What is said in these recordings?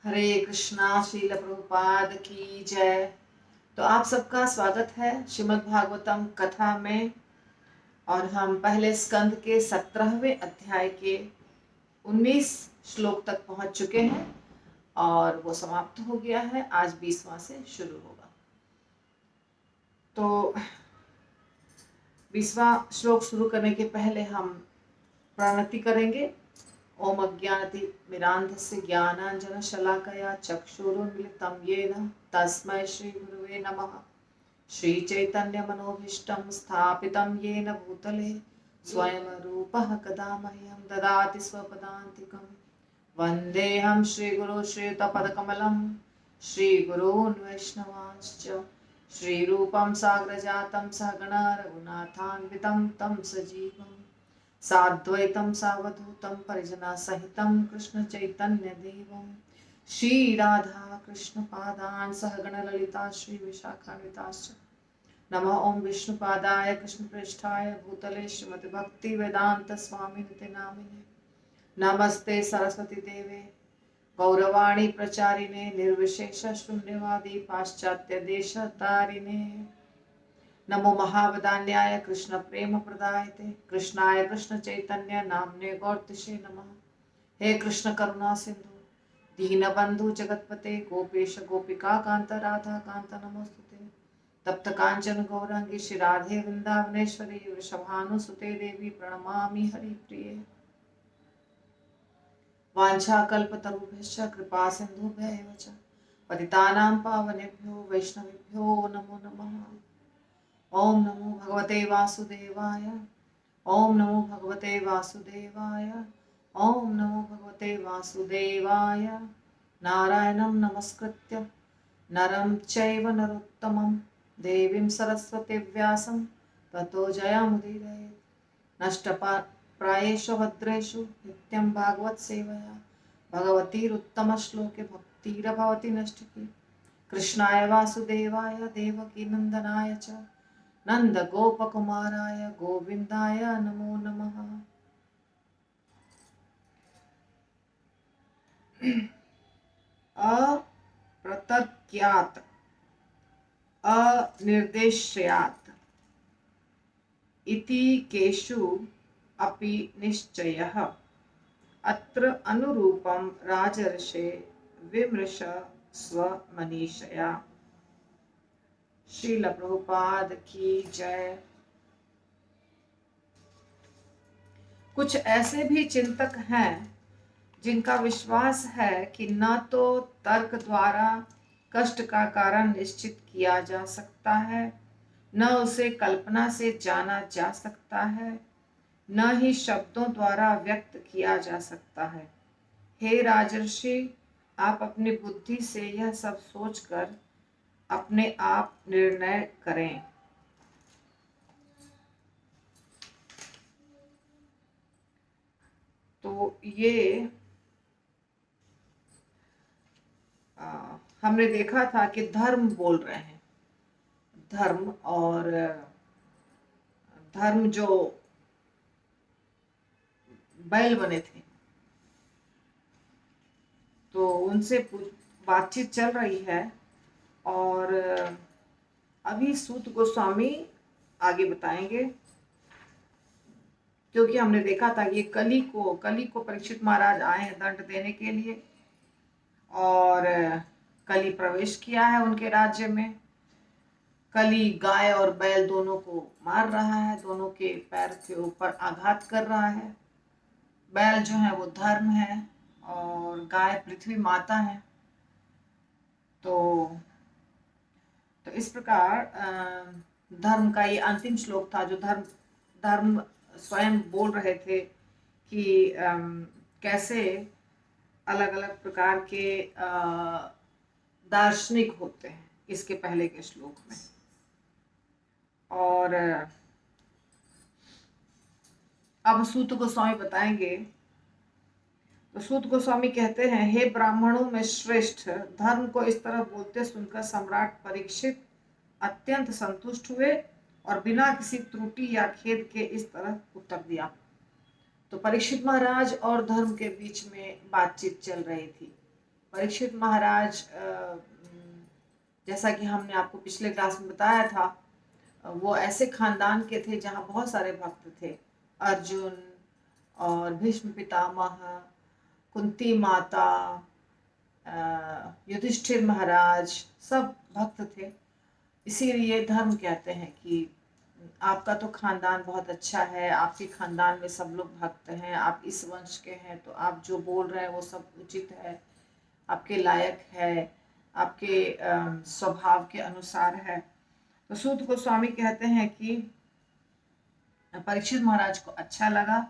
हरे कृष्णा। श्रील प्रभुपाद की जय। तो आप सबका स्वागत है श्रीमद् भागवतम कथा में। और हम पहले स्कंद के 17वें अध्याय के 19 श्लोक तक पहुंच चुके हैं और वो समाप्त हो गया है। आज 20वां से शुरू होगा। तो 20वां श्लोक शुरू करने के पहले हम प्रणति करेंगे। ओम अज्ञानतिमिरान्धस्य ज्ञानाञ्जनशलाकया चक्षुरुन्मिलितं येन तस्मै श्रीगुरुवे नमः। श्रीचैतन्यमनोभीष्टं स्थापितं येन भूतले स्वयं रूपः कदा मह्यं ददाति स्वपदान्तिकं। वन्देऽहं श्रीगुरो श्रीयुतपदकमलं श्रीगुरून् वैष्णवांश्च श्रीरूपं साग्रजातं सहगणा रघुनाथान्वितं तं सजीवम् साद्वैतं सावधूतं परिजनसहितं कृष्णचैतन्यदेवं श्रीराधा कृष्णपादान् सहगणललिता श्रीविशाखान्विताश्च। नमः ओं विष्णुपादाय कृष्णप्रेष्ठाय भूतले श्रीमद्भक्तिवेदान्तस्वामिनिते नामिने। नमस्ते सरस्वती देवे गौरवाणी प्रचारिणे निर्विशेषशून्यवादी पाश्चात्यदेशतारिणे। नमो महावदान्याय कृष्ण प्रेम प्रदायते कृष्णाय कृष्ण चैतन्य नामने गौरतिषे नमः। हे कृष्ण करुणा सिंधु दीनबंधु जगतपते गोपेश गोपिका कांत राधा कांत नमोस्तुते। तप्त कांचन गौरांगी श्री राधे वृंदावनेश्वरी वृषभानुसुते देवी प्रणमामि हरिप्रिये। वाञ्छाकल्पतरुभ्यश्च कृपा सिन्धुभ्यैव च पतितानां पावनेभ्यो वैष्णवेभ्यो नमो नमः। ओम नमो भगवते वासुदेवाय। ओम नमो भगवते वासुदेवाय। ओम नमो भगवते वासुदेवाय। नारायणं नमस्कृत्य नरं चैव नरोत्तमं देवीं सरस्वतीं व्यासं ततो जयमुदीरयेत्। नष्टप्रायेषु भद्रेषु नित्यं भागवत सेवया भगवतीरुत्तमश्लोके भक्तिर्भवति नष्टिकी। कृष्णाय वासुदेवाय देवकी नंदनाय च नंद गोपकुमाराय गोविंदाय नमो नमः। अप्रतज्ञात अनिर्देश्यात् इति केषु अपि निश्चयः अत्र अनुरूपं राजर्षे विमृश स्वमनीषया। श्रील प्रभुपाद की जय। कुछ ऐसे भी चिंतक हैं जिनका विश्वास है कि न तो तर्क द्वारा कष्ट का कारण निश्चित किया जा सकता है, न उसे कल्पना से जाना जा सकता है, न ही शब्दों द्वारा व्यक्त किया जा सकता है। हे राजर्षि, आप अपनी बुद्धि से यह सब सोचकर अपने आप निर्णय करें। तो ये हमने देखा था कि धर्म बोल रहे हैं। धर्म और धर्म जो बैल बने थे, तो उनसे बातचीत चल रही है। और अभी सूत गोस्वामी आगे बताएंगे, क्योंकि हमने देखा था कि कली को परीक्षित महाराज आए हैं दंड देने के लिए, और कली प्रवेश किया है उनके राज्य में। कली गाय और बैल दोनों को मार रहा है, दोनों के पैर के ऊपर आघात कर रहा है। बैल जो है वो धर्म है और गाय पृथ्वी माता है। तो इस प्रकार धर्म का ये अंतिम श्लोक था, जो धर्म स्वयं बोल रहे थे कि कैसे अलग अलग प्रकार के दार्शनिक होते हैं, इसके पहले के श्लोक में। और अब सूत गोस्वामी बताएंगे। तो सूत गोस्वामी कहते हैं, हे ब्राह्मणों में श्रेष्ठ, धर्म को इस तरह बोलते सुनकर सम्राट परीक्षित अत्यंत संतुष्ट हुए और बिना किसी त्रुटि या खेद के इस तरह उत्तर दिया। तो परीक्षित महाराज और धर्म के बीच में बातचीत चल रही थी। परीक्षित महाराज जैसा कि हमने आपको पिछले क्लास में बताया था, वो ऐसे खानदान के थे जहाँ बहुत सारे भक्त थे। अर्जुन और भीष्म पितामह, कुंती माता, युधिष्ठिर महाराज, सब भक्त थे। इसीलिए धर्म कहते हैं कि आपका तो खानदान बहुत अच्छा है, आपके खानदान में सब लोग भक्त हैं, आप इस वंश के हैं, तो आप जो बोल रहे हैं वो सब उचित है, आपके लायक है, आपके स्वभाव के अनुसार है। तो सूत गोस्वामी कहते हैं कि परीक्षित महाराज को अच्छा लगा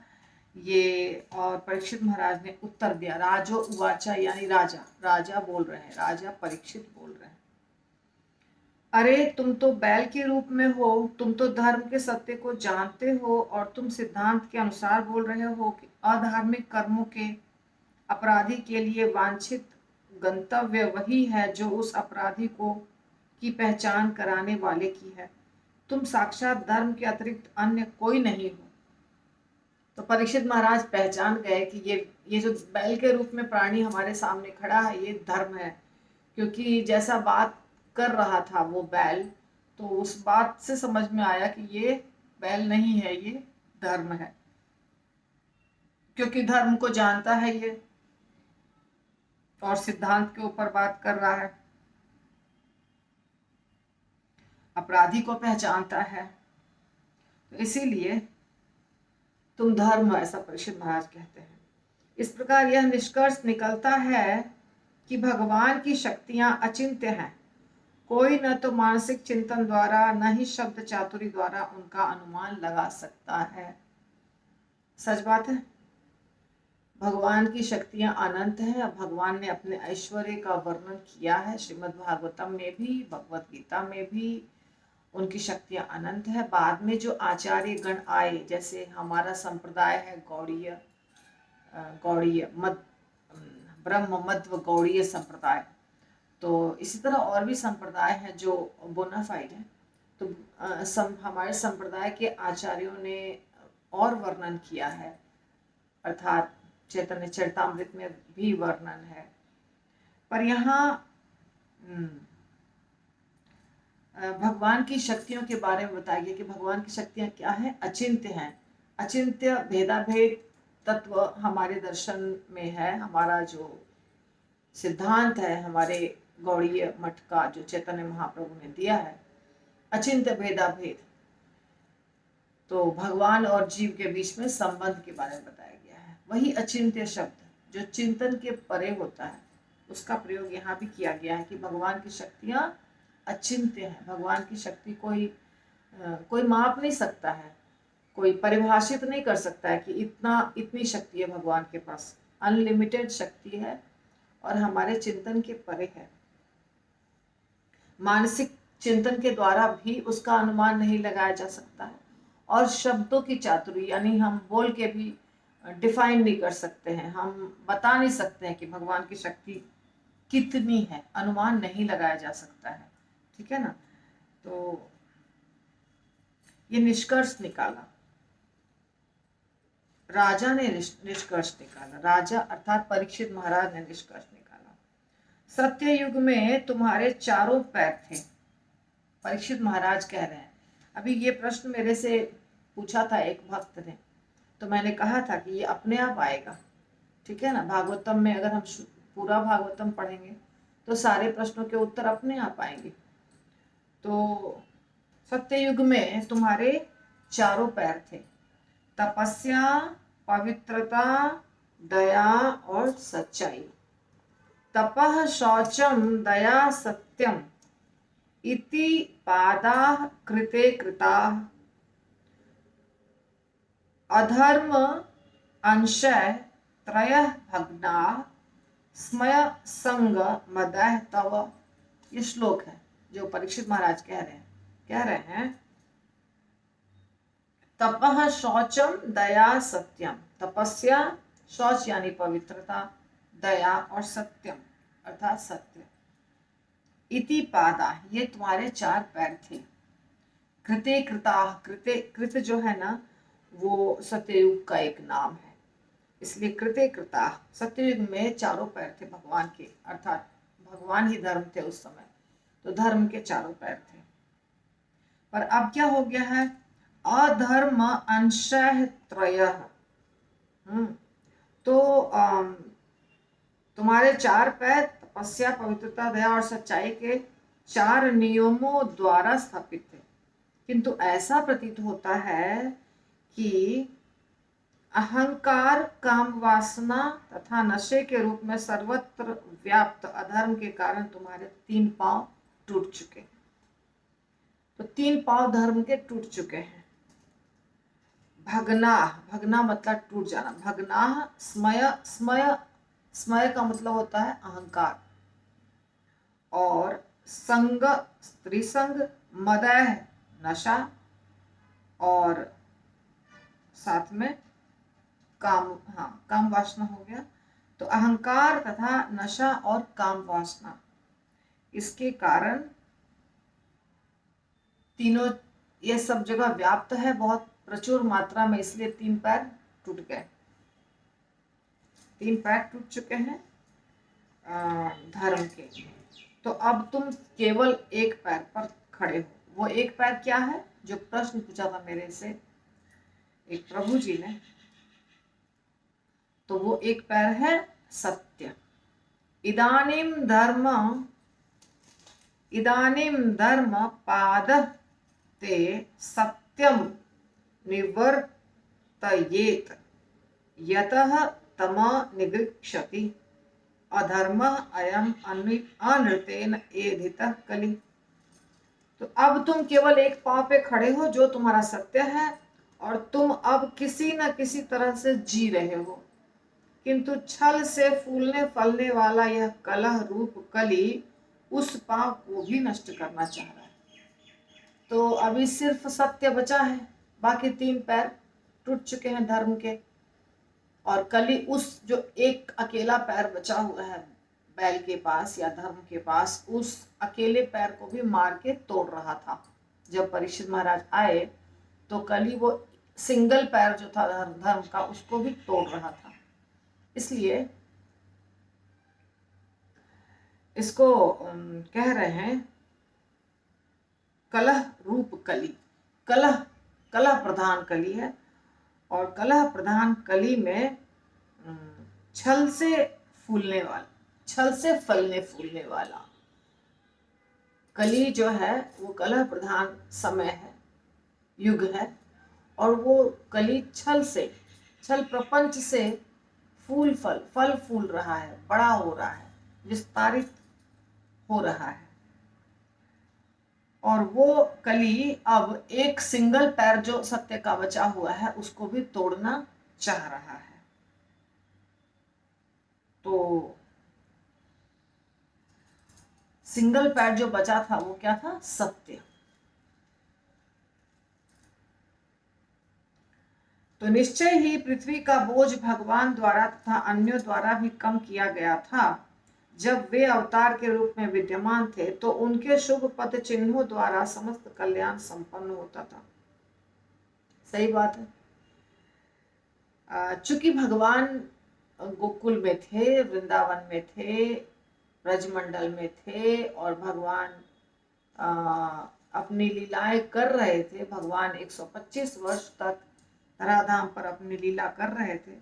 ये, और परीक्षित महाराज ने उत्तर दिया। राजो उवाचा, यानी राजा राजा बोल रहे हैं, राजा परीक्षित बोल रहे हैं, अरे तुम तो बैल के रूप में हो, तुम तो धर्म के सत्य को जानते हो और तुम सिद्धांत के अनुसार बोल रहे हो कि अधार्मिक कर्मों के अपराधी के लिए वांछित गंतव्य वही है जो उस अपराधी को की पहचान कराने वाले की है। तुम साक्षात धर्म के अतिरिक्त अन्य कोई नहीं हो। तो परीक्षित महाराज पहचान गए कि ये जो बैल के रूप में प्राणी हमारे सामने खड़ा है ये धर्म है, क्योंकि जैसा बात कर रहा था वो बैल, तो उस बात से समझ में आया कि ये बैल नहीं है, ये धर्म है, क्योंकि धर्म को जानता है ये और सिद्धांत के ऊपर बात कर रहा है, अपराधी को पहचानता है, तो इसीलिए तुम धर्म, ऐसा परीक्षित महाराज कहते हैं। इस प्रकार यह निष्कर्ष निकलता है कि भगवान की शक्तियां अचिंत्य हैं। कोई न तो मानसिक चिंतन द्वारा न ही शब्द चातुरी द्वारा उनका अनुमान लगा सकता है। सच बात है, भगवान की शक्तियां अनंत हैं। भगवान ने अपने ऐश्वर्य का वर्णन किया है श्रीमद् भागवतम में भी, भगवत गीता में भी उनकी शक्तियां अनंत है। बाद में जो आचार्य गण आए, जैसे हमारा संप्रदाय है गौड़ीय, गौड़ीय मत ब्रह्म मध्व गौड़ीय संप्रदाय, तो इसी तरह और भी संप्रदाय हैं जो बोनाफाइड हैं। तो हमारे संप्रदाय के आचार्यों ने और वर्णन किया है, अर्थात चैतन्य चरितामृत में भी वर्णन है। पर यहाँ भगवान की शक्तियों के बारे में बताया गया कि भगवान की शक्तियाँ क्या हैं, अचिंत्य हैं। अचिंत्य भेदाभेद तत्व हमारे दर्शन में है। हमारा जो सिद्धांत है हमारे गौड़ीय मठ का, जो चैतन्य महाप्रभु ने दिया है, अचिंत्य भेदाभेद, तो भगवान और जीव के बीच में संबंध के बारे में बताया गया है। वही अचिंत्य शब्द जो चिंतन के परे होता है, उसका प्रयोग यहाँ भी किया गया है कि भगवान की शक्तियाँ अचिंत्य है। भगवान की शक्ति कोई माप नहीं सकता है, कोई परिभाषित नहीं कर सकता है कि इतनी शक्ति है भगवान के पास। अनलिमिटेड शक्ति है और हमारे चिंतन के परे है। मानसिक चिंतन के द्वारा भी उसका अनुमान नहीं लगाया जा सकता है, और शब्दों की चातुरी, यानी हम बोल के भी डिफाइन नहीं कर सकते हैं, हम बता नहीं सकते हैं कि भगवान की शक्ति कितनी है, अनुमान नहीं लगाया जा सकता है। ठीक है ना। तो ये निष्कर्ष निकाला, राजा ने निष्कर्ष निकाला, राजा अर्थात परीक्षित महाराज ने निष्कर्ष निकाला। सत्य युग में तुम्हारे चारों पैर थे, परीक्षित महाराज कह रहे हैं। अभी ये प्रश्न मेरे से पूछा था एक भक्त ने, तो मैंने कहा था कि ये अपने आप आएगा। ठीक है ना, भागवतम में अगर हम पूरा भागवतम पढ़ेंगे तो सारे प्रश्नों के उत्तर अपने आप आएंगे। तो सत्ययुग में तुम्हारे चारों पैर थे, तपस्या, पवित्रता, दया और सच्चाई। तपः शौचम दया सत्यम इति पादाः कृते कृताः, अधर्म अंशः त्रयः भग्नाः, स्मय संग मदः तव। ये श्लोक है जो परीक्षित महाराज कह रहे हैं तपः शौचम दया सत्यम, तपस्या, शौच यानी पवित्रता, दया और सत्यम अर्थात सत्य। इति पादा, ये तुम्हारे चार पैर थे। कृते कृता, कृत जो है ना वो सत्ययुग का एक नाम है। इसलिए कृते कृता, सत्ययुग में चारों पैर थे भगवान के, अर्थात भगवान ही धर्म थे उस समय, तो धर्म के चारों पैर थे। पर अब क्या हो गया है, अधर्म अंशः त्रयः। तो तुम्हारे चार पैर तपस्या, पवित्रता, दया और सच्चाई के चार नियमों द्वारा स्थापित थे, किंतु ऐसा प्रतीत होता है कि अहंकार, काम वासना तथा नशे के रूप में सर्वत्र व्याप्त अधर्म के कारण तुम्हारे तीन पांव टूट चुके हैं। तो तीन पांव धर्म के टूट चुके हैं। भगना, भगना मतलब टूट जाना, भगना स्मय, स्मय, स्मय का मतलब होता है अहंकार, और संग, स्त्री संग, मदह नशा, और साथ में काम, हाँ काम वासना हो गया। तो अहंकार तथा नशा और काम वासना, इसके कारण तीनों ये सब जगह व्याप्त है बहुत प्रचुर मात्रा में, इसलिए तीन पैर टूट गए, तीन पैर टूट चुके हैं धर्म के। तो अब तुम केवल एक पैर पर खड़े हो। वो एक पैर क्या है, जो प्रश्न पूछा था मेरे से एक प्रभु जी ने, तो वो एक पैर है सत्य। इदानीम धर्म पाद ते सत्यम निवर्तयेत यतः तम निगृक्षति अधर्म अयम अनृतेन एधितः कलि। तो अब तुम केवल एक पांव पे खड़े हो, जो तुम्हारा सत्य है, और तुम अब किसी न किसी तरह से जी रहे हो, किंतु छल से फूलने फलने वाला यह कलह रूप कली उस पांव को भी नष्ट करना चाह रहा है। तो अभी सिर्फ सत्य बचा है, बाकी तीन पैर टूट चुके हैं धर्म के, और कली उस जो एक अकेला पैर बचा हुआ है बैल के पास या धर्म के पास, उस अकेले पैर को भी मार के तोड़ रहा था। जब परीक्षित महाराज आए तो कली वो सिंगल पैर जो था धर्म का, उसको भी तोड़ रहा था। इसलिए इसको कह रहे हैं कलह रूप कली। कलह, कलह प्रधान कली है, और कलह प्रधान कली में छल से फूलने वाला, छल से फलने फूलने वाला कली जो है, वो कलह प्रधान समय है, युग है, और वो कली छल से, छल प्रपंच से फूल फल फूल रहा है, बड़ा हो रहा है, विस्तारित हो रहा है। और वो कली अब एक सिंगल पैर जो सत्य का बचा हुआ है, उसको भी तोड़ना चाह रहा है। तो सिंगल पैर जो बचा था वो क्या था, सत्य। तो निश्चय ही पृथ्वी का बोझ भगवान द्वारा तथा अन्यों द्वारा भी कम किया गया था। जब वे अवतार के रूप में विद्यमान थे तो उनके शुभ पद चिन्हों द्वारा समस्त कल्याण संपन्न होता था। सही बात है। चूंकि भगवान गोकुल में थे, वृंदावन में थे, ब्रजमंडल में थे, और भगवान अपनी लीलाएं कर रहे थे। भगवान 125 वर्ष तक धराधाम पर अपनी लीला कर रहे थे।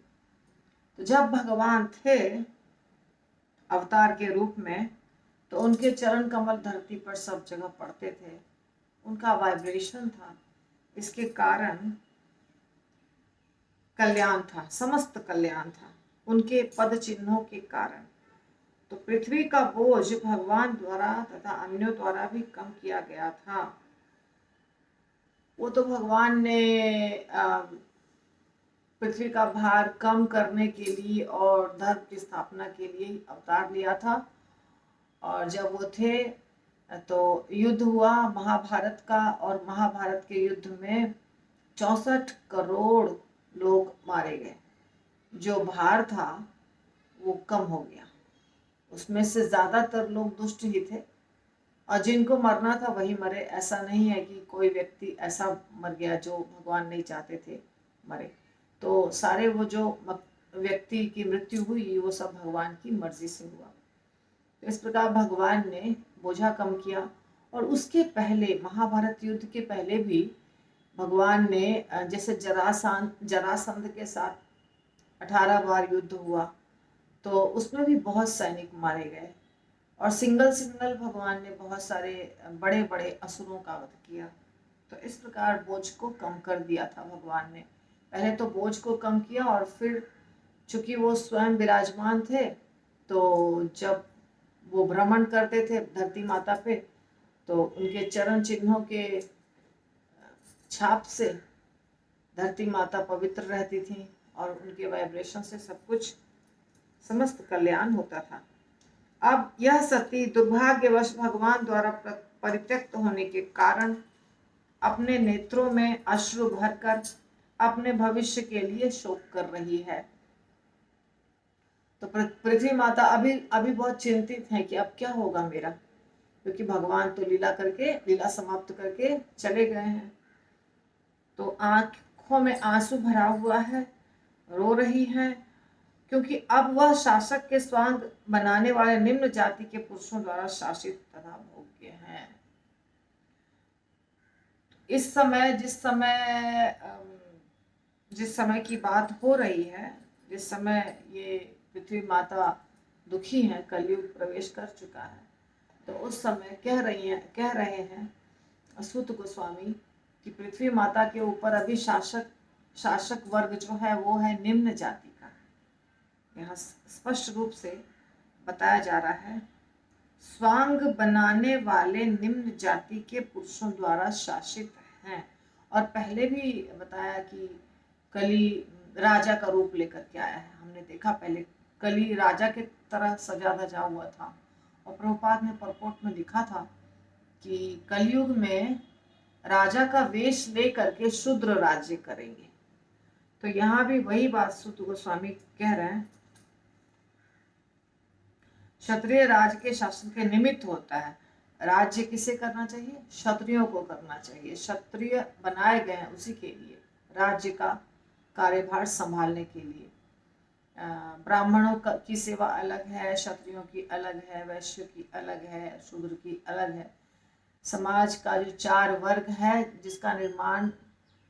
तो जब भगवान थे अवतार के रूप में, तो उनके चरण कमल धरती पर सब जगह पड़ते थे, उनका वाइब्रेशन था, इसके कारण कल्याण था, समस्त कल्याण था उनके पद चिन्हों के कारण। तो पृथ्वी का बोझ भगवान द्वारा तथा अन्यों द्वारा भी कम किया गया था। वो तो भगवान ने पृथ्वी का भार कम करने के लिए और धर्म की स्थापना के लिए अवतार लिया था। और जब वो थे तो युद्ध हुआ महाभारत का, और महाभारत के युद्ध में 64 करोड़ लोग मारे गए। जो भार था वो कम हो गया, उसमें से ज्यादातर लोग दुष्ट ही थे, और जिनको मरना था वही मरे। ऐसा नहीं है कि कोई व्यक्ति ऐसा मर गया जो भगवान नहीं चाहते थे मरे। तो सारे वो जो व्यक्ति की मृत्यु हुई वो सब भगवान की मर्जी से हुआ। तो इस प्रकार भगवान ने बोझा कम किया। और उसके पहले, महाभारत युद्ध के पहले भी भगवान ने जैसे जरासंध के साथ 18 बार युद्ध हुआ, तो उसमें भी बहुत सैनिक मारे गए। और सिंगल सिंगल भगवान ने बहुत सारे बड़े बड़े असुरों का वध किया। तो इस प्रकार बोझ को कम कर दिया था भगवान ने। पहले तो बोझ को कम किया, और फिर चूंकि वो स्वयं विराजमान थे, तो जब वो भ्रमण करते थे धरती माता पे, तो उनके चरण चिन्हों के छाप से धरती माता पवित्र रहती थी, और उनके वाइब्रेशन से सब कुछ, समस्त कल्याण होता था। अब यह सती दुर्भाग्यवश भगवान द्वारा परित्यक्त होने के कारण अपने नेत्रों में अश्रु भरकर अपने भविष्य के लिए शोक कर रही है। तो पृथ्वी माता अभी अभी बहुत चिंतित है कि अब क्या होगा मेरा, क्योंकि भगवान तो लीला समाप्त करके चले गए हैं। तो आंखों में आंसू भरा हुआ है, रो रही है, क्योंकि अब वह शासक के स्वांग बनाने वाले निम्न जाति के पुरुषों द्वारा शासित तथा भोग्य हैं। इस समय जिस समय की बात हो रही है, जिस समय ये पृथ्वी माता दुखी है, कलयुग प्रवेश कर चुका है, तो उस समय कह रहे हैं सूत गोस्वामी कि पृथ्वी माता के ऊपर अभी शासक वर्ग जो है वो है निम्न जाति का। यहाँ स्पष्ट रूप से बताया जा रहा है, स्वांग बनाने वाले निम्न जाति के पुरुषों द्वारा शासित हैं। और पहले भी बताया कि कली राजा का रूप लेकर के आया है। हमने देखा पहले कली राजा के तरह सजा धजा हुआ था, और प्रभुपाद ने परपोर्ट में लिखा था कि कलयुग में राजा का वेश लेकर के शूद्र राज्य करेंगे। तो यहाँ भी वही बात सूत गोस्वामी कह रहे हैं, क्षत्रिय राज के शासन के निमित्त होता है। राज्य किसे करना चाहिए? क्षत्रियों को करना चाहिए। क्षत्रिय बनाए गए हैं उसी के लिए, राज्य का कार्यभार संभालने के लिए। ब्राह्मणों की सेवा अलग है, क्षत्रियों की अलग है, वैश्य की अलग है, शूद्र की अलग है। समाज का जो 4 वर्ग है जिसका निर्माण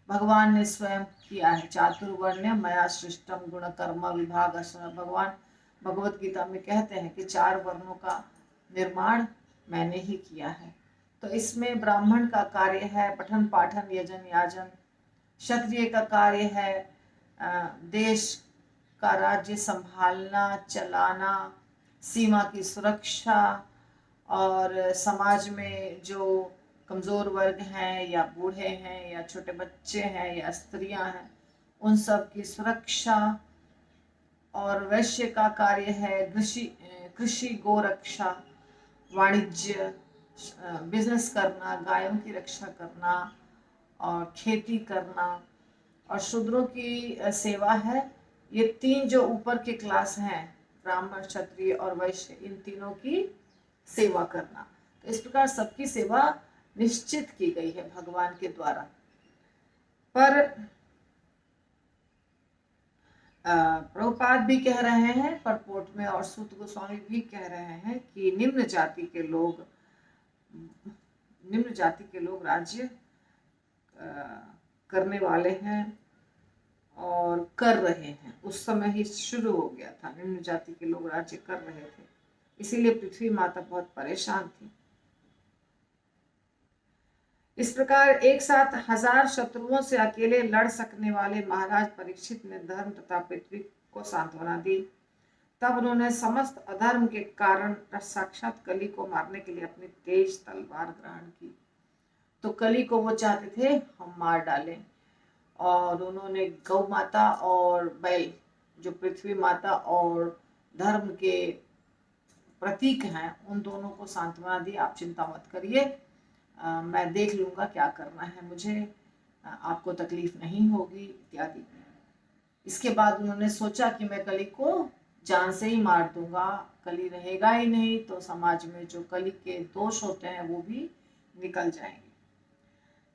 भगवान ने स्वयं किया है, चातुर्वर्ण्य मया सृष्टम गुण कर्म विभाग। भगवान भगवत गीता में कहते हैं कि 4 वर्णों का निर्माण मैंने ही किया है। तो इसमें ब्राह्मण का कार्य है पठन पाठन यजन याजन, क्षत्रिय का कार्य है देश का राज्य संभालना चलाना, सीमा की सुरक्षा, और समाज में जो कमज़ोर वर्ग हैं या बूढ़े हैं या छोटे बच्चे हैं या स्त्रियां हैं, उन सब की सुरक्षा। और वैश्य का कार्य है कृषि गोरक्षा, वाणिज्य, बिजनेस करना, गायों की रक्षा करना और खेती करना। और शूद्रों की सेवा है, ये 3 जो ऊपर के क्लास हैं, ब्राह्मण क्षत्रिय और वैश्य, इन तीनों की सेवा करना। तो इस प्रकार सबकी सेवा निश्चित की गई है भगवान के द्वारा। पर प्रभुपाद भी कह रहे हैं परपोर्ट में, और सूत गोस्वामी भी कह रहे हैं कि निम्न जाति के लोग राज्य करने वाले हैं और कर रहे हैं। उस समय ही शुरू हो गया था, निम्न जाति के लोग राज्य कर रहे थे, इसीलिए पृथ्वी माता बहुत परेशान थी। इस प्रकार एक साथ 1000 शत्रुओं से अकेले लड़ सकने वाले महाराज परीक्षित ने धर्म तथा पृथ्वी को सांत्वना दी। तब उन्होंने समस्त अधर्म के कारण साक्षात कली को मारने के लिए अपनी तेज तलवार ग्रहण की। तो कली को वो चाहते थे हम मार डालें, और उन्होंने गौ माता और बैल, जो पृथ्वी माता और धर्म के प्रतीक हैं, उन दोनों को सांत्वना दी, आप चिंता मत करिए, मैं देख लूँगा क्या करना है मुझे, आपको तकलीफ नहीं होगी इत्यादि। इसके बाद उन्होंने सोचा कि मैं कली को जान से ही मार दूंगा, कली रहेगा ही नहीं, तो समाज में जो कली के दोष होते हैं वो भी निकल जाएंगे।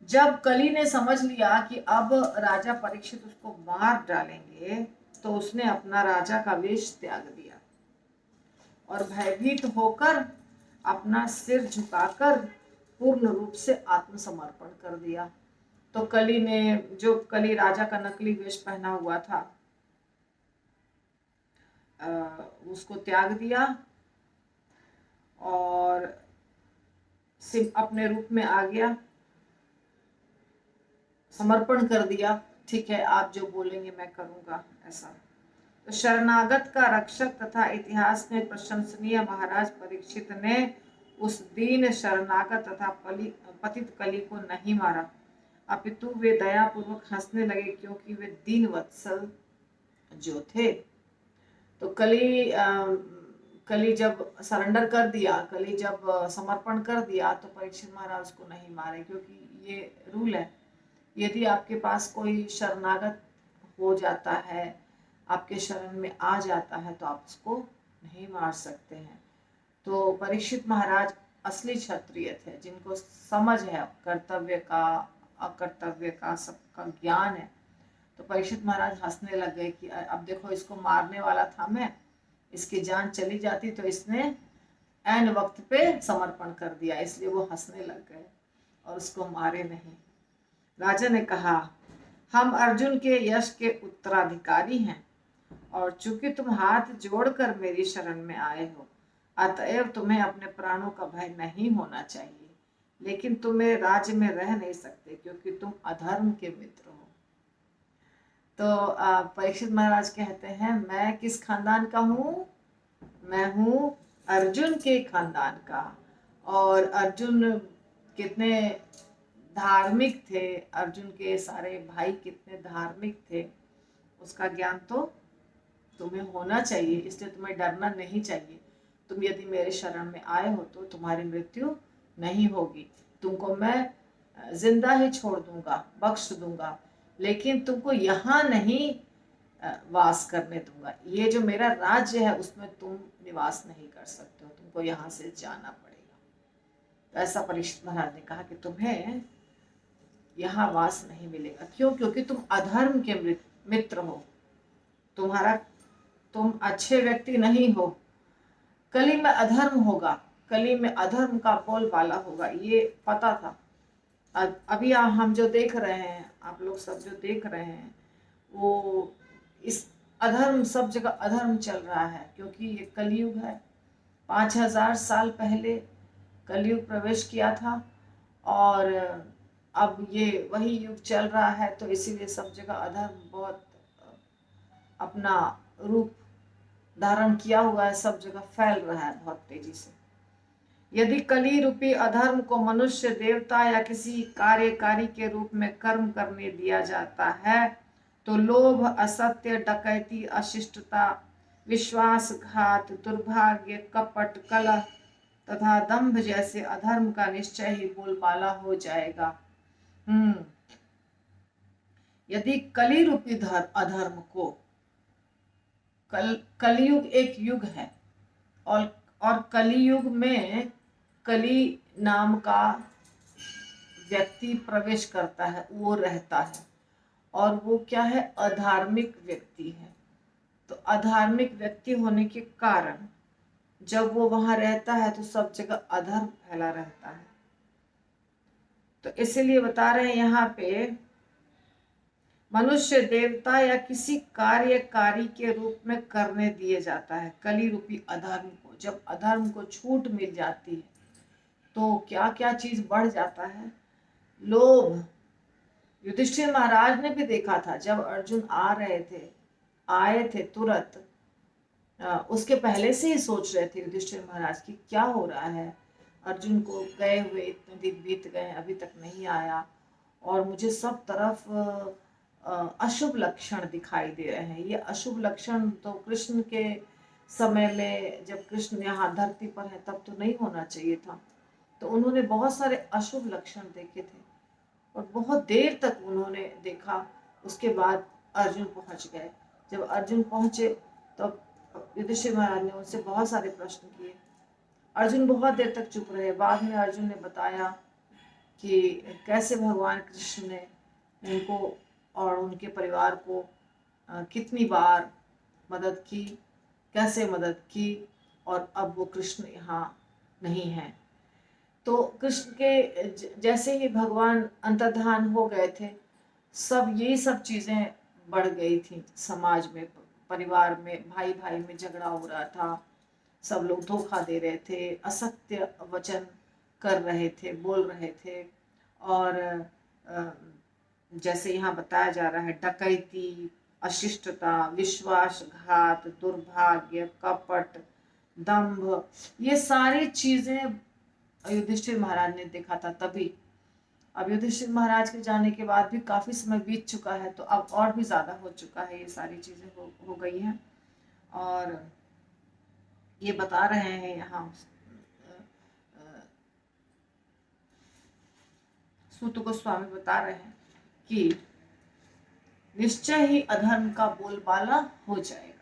जब कली ने समझ लिया कि अब राजा परीक्षित उसको मार डालेंगे, तो उसने अपना राजा का वेश त्याग दिया और भयभीत होकर अपना सिर झुकाकर पूर्ण रूप से आत्मसमर्पण कर दिया। तो कली ने, जो कली राजा का नकली वेश पहना हुआ था, उसको त्याग दिया और अपने रूप में आ गया, समर्पण कर दिया। ठीक है, आप जो बोलेंगे मैं करूंगा, ऐसा। तो शरणागत का रक्षक तथा इतिहास में प्रशंसनीय महाराज परीक्षित ने उस दीन शरणागत तथा पतित कली को नहीं मारा, अपितु वे दयापूर्वक हंसने लगे, क्योंकि वे दीन वत्सल जो थे। तो कली जब सरेंडर कर दिया, कली जब समर्पण कर दिया, तो परीक्षित महाराज को नहीं मारे, क्योंकि ये रूल है, यदि आपके पास कोई शरणागत हो जाता है, आपके शरण में आ जाता है, तो आप उसको नहीं मार सकते हैं। तो परीक्षित महाराज असली क्षत्रिय थे, जिनको समझ है कर्तव्य का, अकर्तव्य का, सबका ज्ञान है। तो परीक्षित महाराज हंसने लग गए कि अब देखो, इसको मारने वाला था मैं, इसकी जान चली जाती, तो इसने ऐन वक्त पे समर्पण कर दिया, इसलिए वो हंसने लग गए और उसको मारे नहीं। राजा ने कहा, हम अर्जुन के यश के उत्तराधिकारी हैं, और चूंकि तुम हाथ जोड़कर मेरी शरण में आए हो, अतएव तुम्हें अपने प्राणों का भय नहीं होना चाहिए। लेकिन तुम मेरे राज्य में रह नहीं सकते, क्योंकि तुम अधर्म के मित्र हो। तो परीक्षित महाराज कहते हैं, मैं किस खानदान का हूँ? मैं हूँ अर्जुन के खानदान का। और अर्जुन कितने धार्मिक थे, अर्जुन के सारे भाई कितने धार्मिक थे, उसका ज्ञान तो तुम्हें होना चाहिए, इसलिए तुम्हें डरना नहीं चाहिए। तुम यदि मेरे शरण में आए हो तो तुम्हारी मृत्यु नहीं होगी, तुमको मैं जिंदा ही छोड़ दूंगा, बख्श दूंगा, लेकिन तुमको यहाँ नहीं वास करने दूंगा। ये जो मेरा राज्य है उसमें तुम निवास नहीं कर सकते हो, तुमको यहाँ से जाना पड़ेगा। तो ऐसा परीक्षित महाराज ने कहा कि तुम्हें यहाँ वास नहीं मिलेगा। क्यों? क्योंकि तुम अधर्म के मित्र हो, तुम अच्छे व्यक्ति नहीं हो। कली में अधर्म होगा, कली में अधर्म का बोलबाला होगा, ये पता था। अभी हम जो देख रहे हैं, आप लोग सब जो देख रहे हैं, वो इस अधर्म, सब जगह अधर्म चल रहा है, क्योंकि ये कलयुग है। 5000 साल पहले कलयुग प्रवेश किया था और अब ये वही युग चल रहा है, तो इसीलिए सब जगह अधर्म बहुत अपना रूप धारण किया हुआ है, सब जगह फैल रहा है बहुत तेजी से। यदि कली रूपी अधर्म को मनुष्य, देवता या किसी कार्यकारी के रूप में कर्म करने दिया जाता है, तो लोभ, असत्य, डकैती, अशिष्टता, विश्वासघात, दुर्भाग्य, कपट, कलह तथा दंभ जैसे अधर्म का निश्चय ही बोलबाला हो जाएगा। यदि कली रूपी अधर्म को, कलयुग एक युग है, और कलियुग में कली नाम का व्यक्ति प्रवेश करता है, वो रहता है, और वो क्या है? अधार्मिक व्यक्ति है। तो अधार्मिक व्यक्ति होने के कारण जब वो वहां रहता है तो सब जगह अधर्म फैला रहता है। तो इसीलिए बता रहे हैं यहाँ पे, मनुष्य, देवता या किसी कार्यकारी के रूप में करने दिए जाता है कली रूपी अधर्म को। जब अधर्म को छूट मिल जाती है तो क्या क्या चीज बढ़ जाता है? लोभ। युधिष्ठिर महाराज ने भी देखा था, जब अर्जुन आए थे तुरंत, उसके पहले से ही सोच रहे थे युधिष्ठिर महाराज कि क्या हो रहा है, अर्जुन को गए हुए इतने दिन बीत गए, अभी तक नहीं आया, और मुझे सब तरफ अशुभ लक्षण दिखाई दे रहे हैं। ये अशुभ लक्षण तो कृष्ण के समय में, जब कृष्ण यहाँ धरती पर है, तब तो नहीं होना चाहिए था। तो उन्होंने बहुत सारे अशुभ लक्षण देखे थे और बहुत देर तक उन्होंने देखा। उसके बाद अर्जुन पहुंच गए। जब अर्जुन पहुंचे तो युधिष्ठिर महाराज ने उनसे बहुत सारे प्रश्न किए। अर्जुन बहुत देर तक चुप रहे। बाद में अर्जुन ने बताया कि कैसे भगवान कृष्ण ने उनको और उनके परिवार को कितनी बार मदद की, कैसे मदद की, और अब वो कृष्ण यहाँ नहीं है। तो कृष्ण के जैसे ही भगवान अंतर्धान हो गए थे, सब यही सब चीज़ें बढ़ गई थी समाज में, परिवार में, भाई भाई में झगड़ा हो रहा था, सब लोग धोखा दे रहे थे, असत्य वचन कर रहे थे, बोल रहे थे, और जैसे यहाँ बताया जा रहा है, डकैती, अशिष्टता, विश्वासघात, दुर्भाग्य, कपट, दंभ, ये सारी चीजें युधिष्ठिर महाराज ने देखा था तभी। अब युधिष्ठिर महाराज के जाने के बाद भी काफी समय बीत चुका है, तो अब और भी ज्यादा हो चुका है, ये सारी चीजें हो गई हैं। और ये बता रहे हैं यहाँ सूत गोस्वामी बता रहे हैं कि निश्चय ही अधर्म का बोलबाला हो जाएगा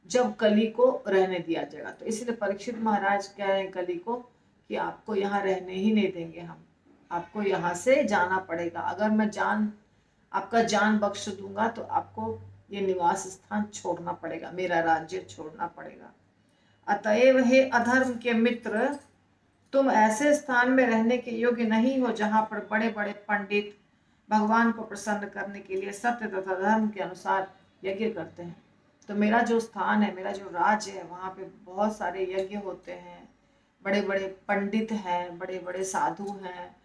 जब कली को रहने दिया जाएगा। तो इसलिए परीक्षित महाराज कह रहे हैं कली को कि आपको यहाँ रहने ही नहीं देंगे हम, आपको यहाँ से जाना पड़ेगा। अगर मैं आपका जान बख्श दूंगा तो आपको ये निवास स्थान छोड़ना पड़ेगा, मेरा राज्य छोड़ना पड़ेगा। अतएव हे अधर्म के मित्र, तुम ऐसे स्थान में रहने के योग्य नहीं हो जहां पर बड़े बड़े पंडित भगवान को प्रसन्न करने के लिए सत्य तथा धर्म के अनुसार यज्ञ करते हैं। तो मेरा जो स्थान है, मेरा जो राज्य है, वहाँ पे बहुत सारे यज्ञ होते हैं, बड़े बड़े पंडित हैं, बड़े बड़े साधु हैं,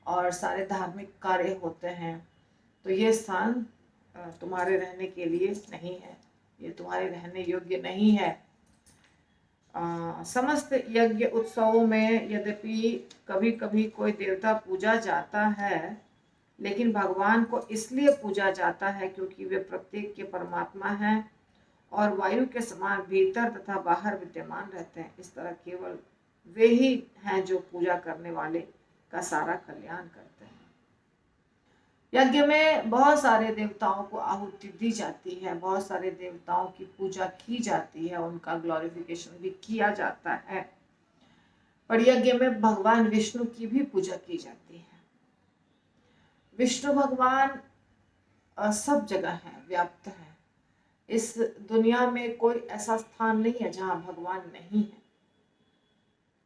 और सारे धार्मिक कार्य होते हैं। तो ये स्थान तुम्हारे रहने के लिए नहीं है, ये तुम्हारे रहने योग्य नहीं है। समस्त यज्ञ उत्सवों में यद्यपि कभी कभी कोई देवता पूजा जाता है, लेकिन भगवान को इसलिए पूजा जाता है क्योंकि वे प्रत्येक के परमात्मा हैं और वायु के समान भीतर तथा बाहर विद्यमान रहते हैं। इस तरह केवल वे ही हैं जो पूजा करने वाले का सारा कल्याण करते हैं। यज्ञ में बहुत सारे देवताओं को आहुति दी जाती है, बहुत सारे देवताओं की पूजा की जाती है, उनका ग्लोरिफिकेशन भी किया जाता है। पर यज्ञ में भगवान विष्णु की भी पूजा की जाती है। विष्णु भगवान सब जगह है, व्याप्त है। इस दुनिया में कोई ऐसा स्थान नहीं है जहां भगवान नहीं है,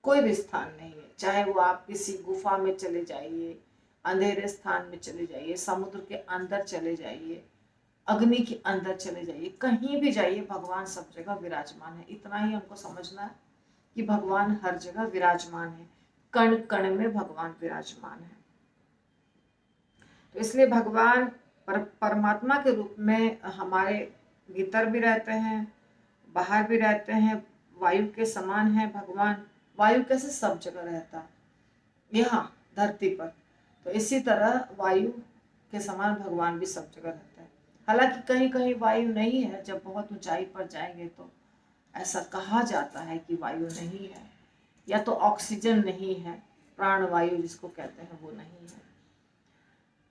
कोई भी स्थान नहीं है। चाहे वो आप किसी गुफा में चले जाइए, अंधेरे स्थान में चले जाइए, समुद्र के अंदर चले जाइए, अग्नि के अंदर चले जाइए, कहीं भी जाइए, भगवान सब जगह विराजमान है। इतना ही हमको समझना है कि भगवान हर जगह विराजमान है, कण कण में भगवान विराजमान है। तो इसलिए भगवान परमात्मा के रूप में हमारे भीतर भी रहते हैं, बाहर भी रहते हैं, वायु के समान है भगवान। वायु कैसे सब जगह रहता है यहाँ धरती पर, तो इसी तरह वायु के समान भगवान भी सब जगह रहता है। हालांकि कहीं कहीं वायु नहीं है, जब बहुत ऊंचाई पर जाएंगे तो ऐसा कहा जाता है कि वायु नहीं है, या तो ऑक्सीजन नहीं है, प्राण वायु जिसको कहते हैं वो नहीं है।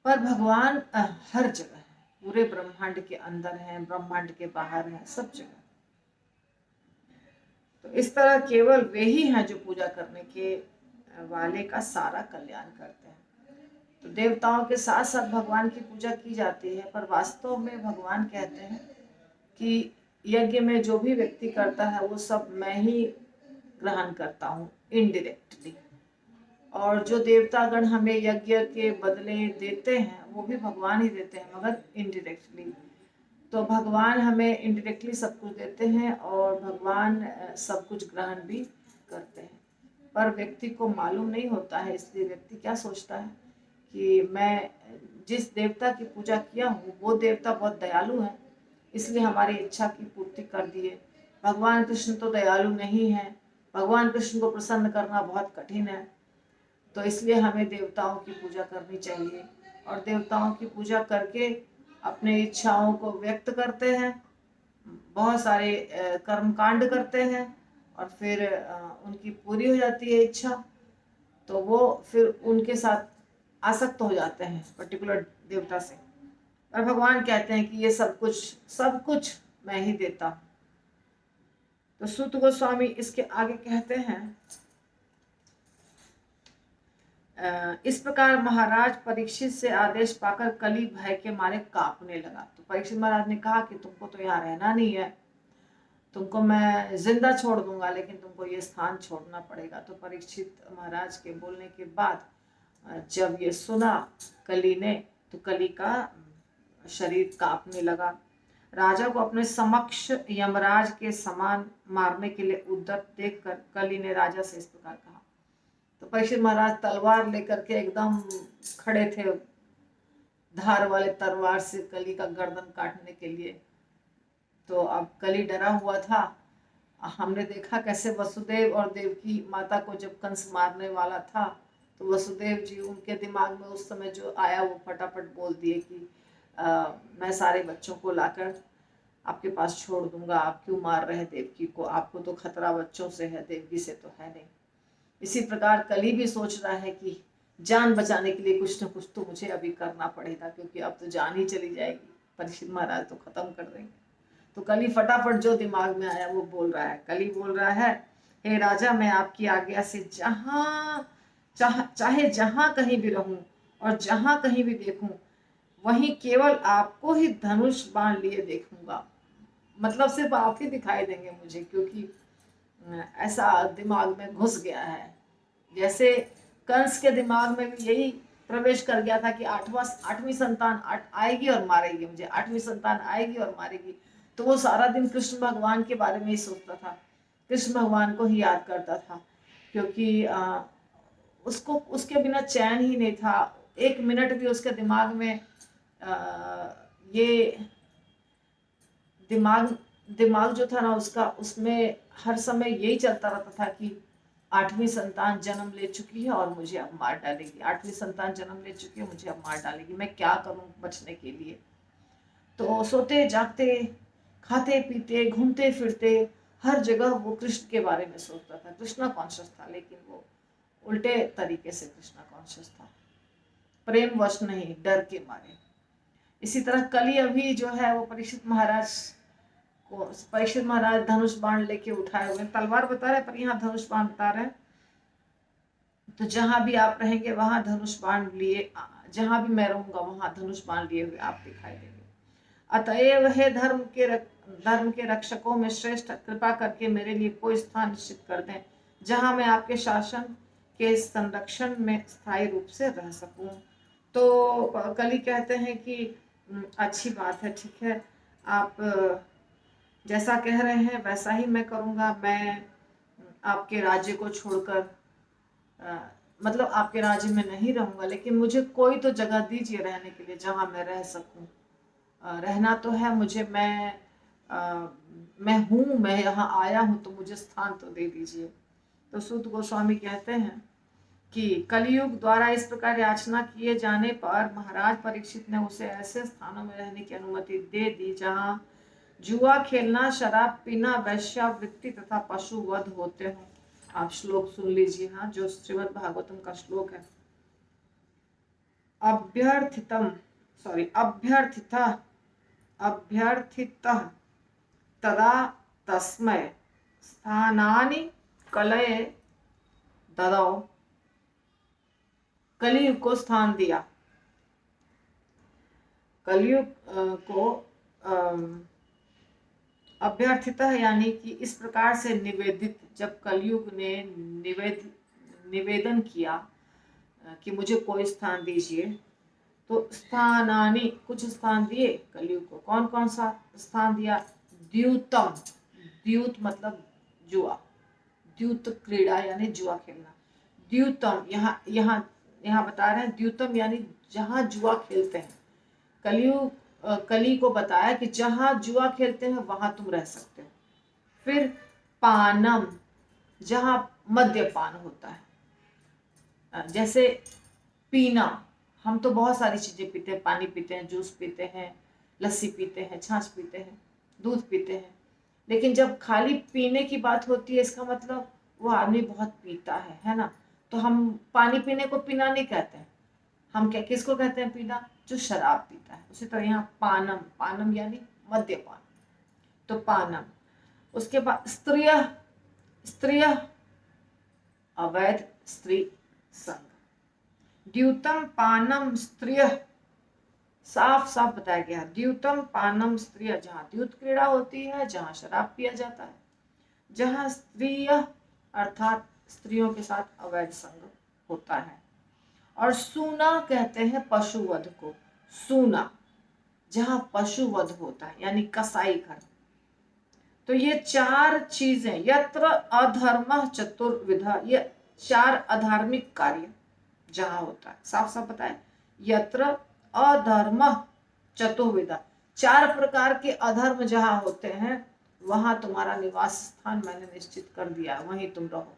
पर भगवान हर जगह है, पूरे ब्रह्मांड के अंदर है, ब्रह्मांड के बाहर है, सब जगह। तो इस तरह केवल वे ही हैं जो पूजा करने के वाले का सारा कल्याण करते हैं। तो देवताओं के साथ साथ भगवान की पूजा की जाती है, पर वास्तव में भगवान कहते हैं कि यज्ञ में जो भी व्यक्ति करता है वो सब मैं ही ग्रहण करता हूँ इनडायरेक्टली, और जो देवतागण हमें यज्ञ के बदले देते हैं वो भी भगवान ही देते हैं, मगर इनडायरेक्टली। तो भगवान हमें इनडायरेक्टली सब कुछ देते हैं और भगवान सब कुछ ग्रहण भी करते हैं, पर व्यक्ति को मालूम नहीं होता है। इसलिए व्यक्ति क्या सोचता है कि मैं जिस देवता की पूजा किया हूँ वो देवता बहुत दयालु है, इसलिए हमारी इच्छा की पूर्ति कर दिए। भगवान कृष्ण तो दयालु नहीं है, भगवान कृष्ण को प्रसन्न करना बहुत कठिन है, तो इसलिए हमें देवताओं की पूजा करनी चाहिए। और देवताओं की पूजा करके अपने इच्छाओं को व्यक्त करते हैं, बहुत सारे कर्मकांड करते हैं, और फिर उनकी पूरी हो जाती है इच्छा, तो वो फिर उनके साथ आसक्त हो जाते हैं पर्टिकुलर देवता से। और भगवान कहते हैं कि ये सब कुछ मैं ही देता हूँ। तो सूत गोस्वामी इसके आगे कहते हैं इस प्रकार महाराज परीक्षित से आदेश पाकर कली भय के मारे कांपने लगा। तो परीक्षित महाराज ने कहा कि तुमको तो यहाँ रहना नहीं है, तुमको मैं जिंदा छोड़ दूंगा, लेकिन तुमको ये स्थान छोड़ना पड़ेगा। तो परीक्षित महाराज के बोलने के बाद जब ये सुना कली ने, तो कली का शरीर कांपने लगा। राजा को अपने समक्ष यमराज के समान मारने के लिए उद्यत देखकर कली ने राजा से इस प्रकार कहा। तो परीक्षित महाराज तलवार लेकर के एकदम खड़े थे, धार वाले तलवार से कली का गर्दन काटने के लिए। तो अब कली डरा हुआ था। हमने देखा कैसे वसुदेव और देवकी माता को जब कंस मारने वाला था, तो वसुदेव जी, उनके दिमाग में उस समय जो आया वो फटाफट बोल दिए कि मैं सारे बच्चों को लाकर आपके पास छोड़ दूंगा, आप क्यों मार रहे हैं देवकी को, आपको तो खतरा बच्चों से है, देवकी से तो है नहीं। इसी प्रकार कली भी सोच रहा है कि जान बचाने के लिए कुछ न कुछ तो मुझे अभी करना पड़ेगा, क्योंकि अब तो जान ही चली जाएगी, परीक्षित महाराज तो खत्म कर देंगे। तो कली फटाफट जो दिमाग में आया वो बोल रहा है। कली बोल रहा है, हे राजा, मैं आपकी आज्ञा से चाहे जहां कहीं भी रहूं और जहां कहीं भी देखूं, वहीं केवल आपको ही धनुष बाण लिए देखूंगा। मतलब सिर्फ आप ही दिखाई देंगे मुझे, क्योंकि ऐसा दिमाग में घुस गया है। जैसे कंस के दिमाग में भी यही प्रवेश कर गया था कि आठवीं संतान आएगी और मारेगी मुझे, आठवीं संतान आएगी और मारेगी। तो वो सारा दिन कृष्ण भगवान के बारे में ही सोचता था, कृष्ण भगवान को ही याद करता था, क्योंकि उसको उसके बिना चैन ही नहीं था। एक मिनट भी उसके दिमाग में ये दिमाग जो था ना उसका, उसमें हर समय यही चलता रहता था कि आठवीं संतान जन्म ले चुकी है और मुझे अब मार डालेगी, आठवीं संतान जन्म ले चुकी है, मुझे अब मार डालेगी, मैं क्या करूं बचने के लिए। तो सोते जागते, खाते पीते, घूमते फिरते, हर जगह वो कृष्ण के बारे में सोचता था, कृष्णा कॉन्शियस था, लेकिन वो उल्टे तरीके से कृष्णा कॉन्शियस था, प्रेम वश नहीं, डर के मारे। इसी तरह कली अभी जो है वो परीक्षित महाराज धनुष बाण लेके उठाए हुए, तलवार बता रहे पर यहाँ धनुष बाण बता रहे। तो जहां भी आप रहेंगे वहां धनुष बाण लिए, जहां भी मैं रहूंगा वहां धनुष बाण लिए हुए आप दिखाई देंगे। अतएव हे धर्म के रक्षकों में श्रेष्ठ, कृपा करके मेरे लिए कोई स्थान निश्चित कर दें जहां मैं आपके शासन के संरक्षण में स्थायी रूप से रह सकूं। तो कली कहते हैं कि अच्छी बात है, ठीक है, आप जैसा कह रहे हैं वैसा ही मैं करूंगा। मैं आपके राज्य को छोड़कर मतलब आपके राज्य में नहीं रहूंगा, लेकिन मुझे कोई तो जगह दीजिए रहने के लिए जहां मैं रह सकूं। रहना तो है मुझे, मैं यहाँ आया हूँ, तो मुझे स्थान तो दे दीजिए। तो सूत गोस्वामी कहते हैं कि कलयुग द्वारा इस प्रकार याचना किए जाने पर महाराज परीक्षित ने उसे ऐसे स्थानों में रहने की अनुमति दे दी जहाँ जुआ खेलना, शराब पीना, वैश्यावृत्ति तथा पशु वध होते हों। आप श्लोक सुन लीजिए, हाँ, जो श्रीमद् भागवतम का श्लोक है। अभ्यर्थितः तदा तस्मै स्थानानि कलये ददौ। कलियुग को स्थान दिया, कलियुग को अभ्यर्थितः यानी कि इस प्रकार से निवेदित, जब कलियुग ने निवेदन किया कि मुझे कोई स्थान दीजिए, तो स्थानानि कुछ स्थान दिए कलयुग को। कौन कौन सा स्थान दिया? द्यूतम, द्यूत मतलब जुआ, द्यूत क्रीड़ा यानी जुआ खेलना। द्यूतम यहाँ बता रहे हैं, द्यूतम यानी जहाँ जुआ खेलते हैं। कली को बताया कि जहाँ जुआ खेलते हैं वहां तुम रह सकते हो। फिर पानम, जहाँ मद्यपान होता है, जैसे पीना, हम तो बहुत सारी चीजें पीते हैं, पानी पीते हैं, जूस पीते हैं, लस्सी पीते हैं, छाछ पीते हैं, दूध पीते हैं, लेकिन जब खाली पीने की बात होती है इसका मतलब वो आदमी बहुत पीता है ना। तो हम पानी पीने को पीना नहीं कहते हैं, हम क्या किसको कहते हैं? पीना, जो शराब पीता है। उसी तरह यहाँ पानम, पानम यानी मद्यपान, तो पानम। उसके बाद स्त्रिय, अवैध स्त्री संग, द्यूतम पानम स्त्रिय, साफ साफ बताया गया, द्यूतम पानम स्त्रिय, जहाँ द्यूत क्रीड़ा होती है, जहाँ शराब पिया जाता है, जहाँ स्त्रिय अर्थात स्त्रियों के साथ अवैध संग होता है। और सूना कहते हैं पशुवध को, सूना जहाँ पशुवध होता है यानी कसाई घर। तो ये चार चीजें, यत्र अधर्म चतुर्विधा, ये चार अधार्मिक कार्य जहां होता है, साफ साफ बताए, यत्र अधर्म चतुर्विधा, चार प्रकार के अधर्म जहां होते हैं वहां तुम्हारा निवास स्थान मैंने निश्चित कर दिया, वहीं तुम रहो।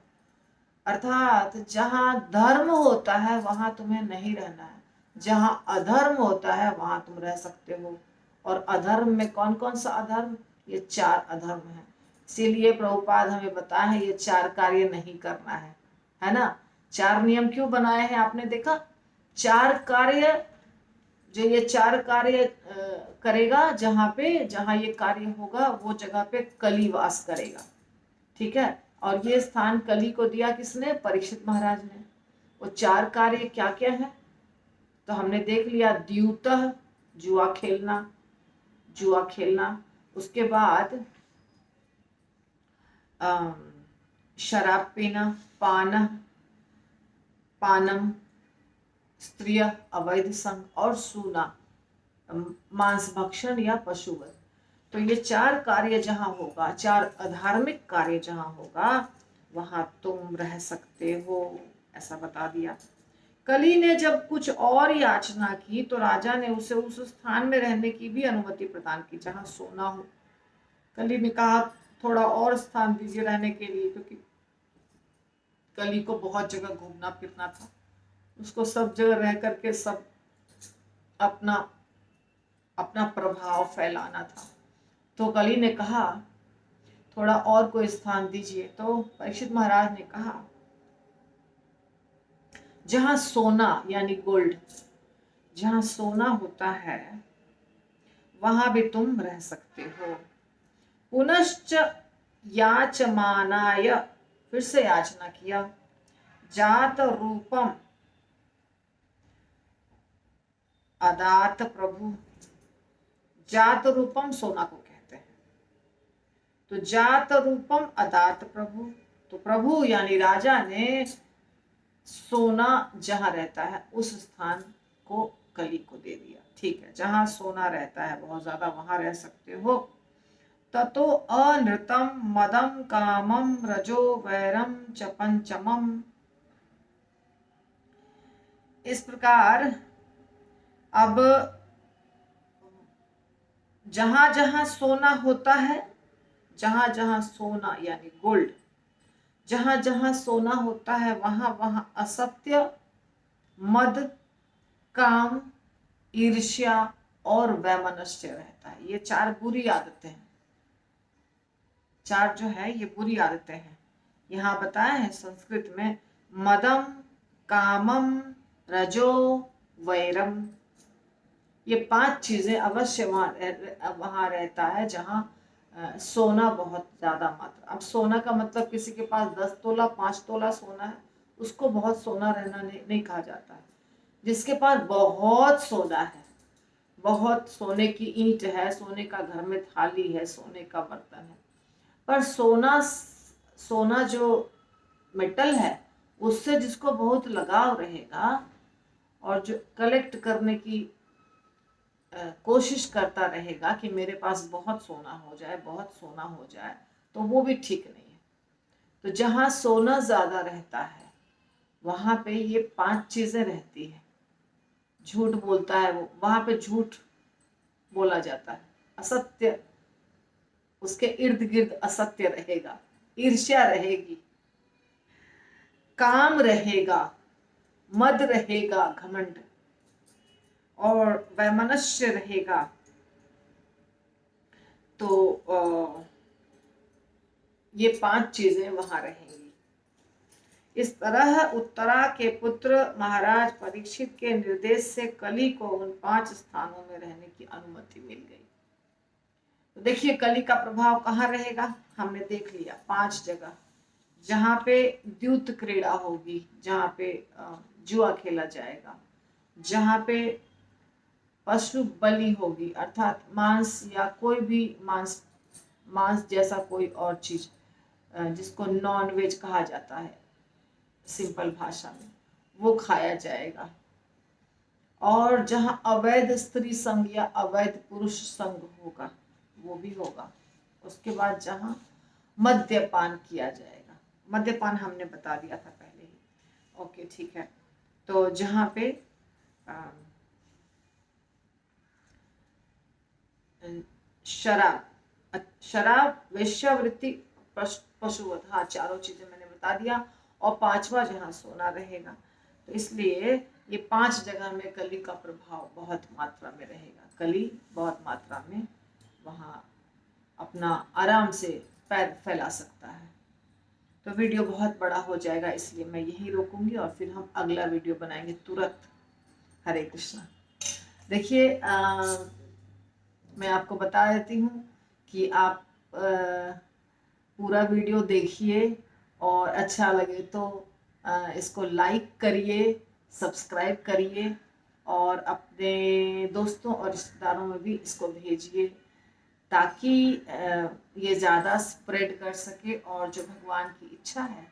अर्थात जहां धर्म होता है वहां तुम्हें नहीं रहना है, जहां अधर्म होता है वहां तुम रह सकते हो। और अधर्म में कौन कौन सा अधर्म, ये चार अधर्म है। इसीलिए प्रभुपाद हमें बताया है ये चार कार्य नहीं करना है ना। चार नियम क्यों बनाए हैं आपने देखा, चार कार्य, जो ये चार कार्य करेगा, जहां ये कार्य होगा वो जगह पे कली वास करेगा, ठीक है। और ये स्थान कली को दिया किसने, परीक्षित महाराज ने। वो चार कार्य क्या क्या है तो हमने देख लिया, द्यूतः जुआ खेलना, जुआ खेलना, उसके बाद शराब पीना, पान पानम स्त्रिय अवैध संग, और सूना मांस भक्षण या पशुवध। तो ये चार कार्य जहां होगा, चार अधार्मिक कार्य जहां होगा वहां तुम रह सकते हो, ऐसा बता दिया। कली ने जब कुछ और याचना की तो राजा ने उसे उस स्थान में रहने की भी अनुमति प्रदान की जहां सोना हो। कली ने कहा थोड़ा और स्थान दीजिए रहने के लिए, क्योंकि कली को बहुत जगह घूमना फिरना था, उसको सब जगह रह करके सब अपना अपना प्रभाव फैलाना था। तो कली ने कहा थोड़ा और कोई स्थान दीजिए। तो परीक्षित महाराज ने कहा जहां सोना यानी गोल्ड, जहां सोना होता है वहां भी तुम रह सकते हो। पुनश्च याचमानाय, फिर से याचना किया, जात रूपम अदात प्रभु, जात रूपम सोना को कहते हैं, तो जात रूपम अदात प्रभु, तो प्रभु यानी राजा ने सोना जहां रहता है उस स्थान को कली को दे दिया, ठीक है, जहां सोना रहता है बहुत ज्यादा वहां रह सकते हो। ततो अनृतम मदम कामम रजो वैरम च पंचमम, इस प्रकार अब जहां जहां सोना होता है, जहां जहां सोना यानी गोल्ड, जहां जहां सोना होता है वहां वहां असत्य, मद, काम, ईर्ष्या और वैमनस्य रहता है। ये चार बुरी आदतें हैं, चार जो है ये बुरी आदतें हैं। यहाँ बताया है संस्कृत में, मदम कामम रजो वैरम, ये पांच चीजें अवश्य वहां रहता है जहां सोना बहुत ज्यादा मात्रा। अब सोना का मतलब किसी के पास 10 तोला 5 तोला सोना है उसको बहुत सोना रहना नहीं कहा जाता है। जिसके पास बहुत सोना है, बहुत सोने की ईंट है, सोने का घर में थाली है, सोने का बर्तन है, पर सोना सोना जो मेटल है उससे जिसको बहुत लगाव रहेगा और जो कलेक्ट करने की कोशिश करता रहेगा कि मेरे पास बहुत सोना हो जाए, बहुत सोना हो जाए, तो वो भी ठीक नहीं है। तो जहाँ सोना ज्यादा रहता है वहां पे ये पांच चीजें रहती है। झूठ बोलता है वो, वहां पे झूठ बोला जाता है, असत्य, उसके इर्द गिर्द असत्य रहेगा, ईर्ष्या रहेगी, काम रहेगा, मद रहेगा, घमंड, और वैमनस्य रहेगा। तो ये पांच चीजें वहां रहेंगी। इस तरह उत्तरा के पुत्र महाराज परीक्षित के निर्देश से कली को उन पांच स्थानों में रहने की अनुमति मिल गई। तो देखिए कली का प्रभाव कहाँ रहेगा, हमने देख लिया पांच जगह, जहाँ पे द्यूत क्रीड़ा होगी, जहाँ पे जुआ खेला जाएगा, जहाँ पे पशु बलि होगी, अर्थात मांस या कोई भी मांस जैसा कोई और चीज जिसको नॉन वेज कहा जाता है सिंपल भाषा में, वो खाया जाएगा। और जहाँ अवैध स्त्री संग या अवैध पुरुष संग होगा वो भी होगा। उसके बाद जहाँ मद्यपान किया जाएगा, मद्यपान हमने बता दिया था पहले ही, ओके ठीक है। तो जहाँ पे शराब, वेश्यावृत्ति, पशुवध, हाँ चारों चीजें मैंने बता दिया। और पांचवा जहाँ सोना रहेगा, तो इसलिए ये 5 जगह में कली का प्रभाव बहुत मात्रा में रहेगा। कली बहुत मात्रा में वहाँ अपना आराम से पैर फैला सकता है। तो वीडियो बहुत बड़ा हो जाएगा, इसलिए मैं यहीं रोकूंगी और फिर हम अगला वीडियो बनाएंगे तुरंत। हरे कृष्णा। देखिए मैं आपको बता देती हूँ कि आप पूरा वीडियो देखिए और अच्छा लगे तो इसको लाइक करिए, सब्सक्राइब करिए और अपने दोस्तों और रिश्तेदारों में भी इसको भेजिए, ताकि ये ज़्यादा स्प्रेड कर सके। और जो भगवान की इच्छा है,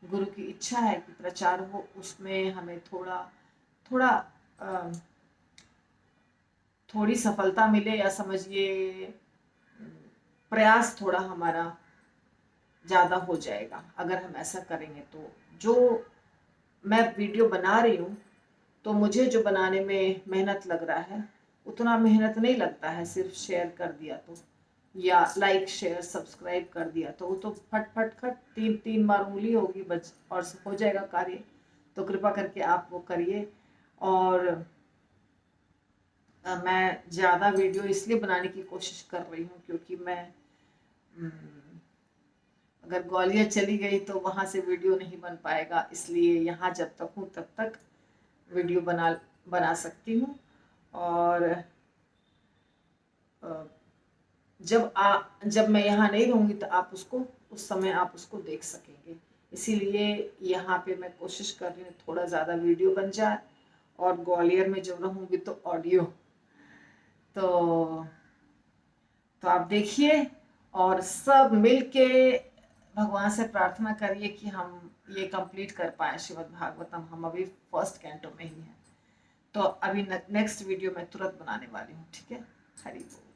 गुरु की इच्छा है कि प्रचार हो, उसमें हमें थोड़ी सफलता मिले, या समझिए प्रयास थोड़ा हमारा ज़्यादा हो जाएगा अगर हम ऐसा करेंगे। तो जो मैं वीडियो बना रही हूँ, तो मुझे जो बनाने में मेहनत लग रहा है उतना मेहनत नहीं लगता है। सिर्फ शेयर कर दिया तो, या लाइक शेयर सब्सक्राइब कर दिया तो, वो तो फट फट फट 3 बार उंगली होगी बस और हो जाएगा कार्य। तो कृपा करके आप वो करिए। और मैं ज़्यादा वीडियो इसलिए बनाने की कोशिश कर रही हूँ क्योंकि मैं अगर ग्वालियर चली गई तो वहाँ से वीडियो नहीं बन पाएगा, इसलिए यहाँ जब तक हूँ तब तक वीडियो बना सकती हूँ। और जब मैं यहाँ नहीं रहूँगी तो आप उसको उस समय आप उसको देख सकेंगे। इसीलिए यहाँ पे मैं कोशिश कर रही हूँ थोड़ा ज़्यादा वीडियो बन जाए, और ग्वालियर में जब रहूँगी तो ऑडियो। तो आप देखिए और सब मिलके भगवान से प्रार्थना करिए कि हम ये कंप्लीट कर पाए श्रीमद् भागवतम। हम अभी फर्स्ट कैंटो में ही हैं। तो अभी नेक्स्ट वीडियो मैं तुरंत बनाने वाली हूँ, ठीक है। हरि बोल।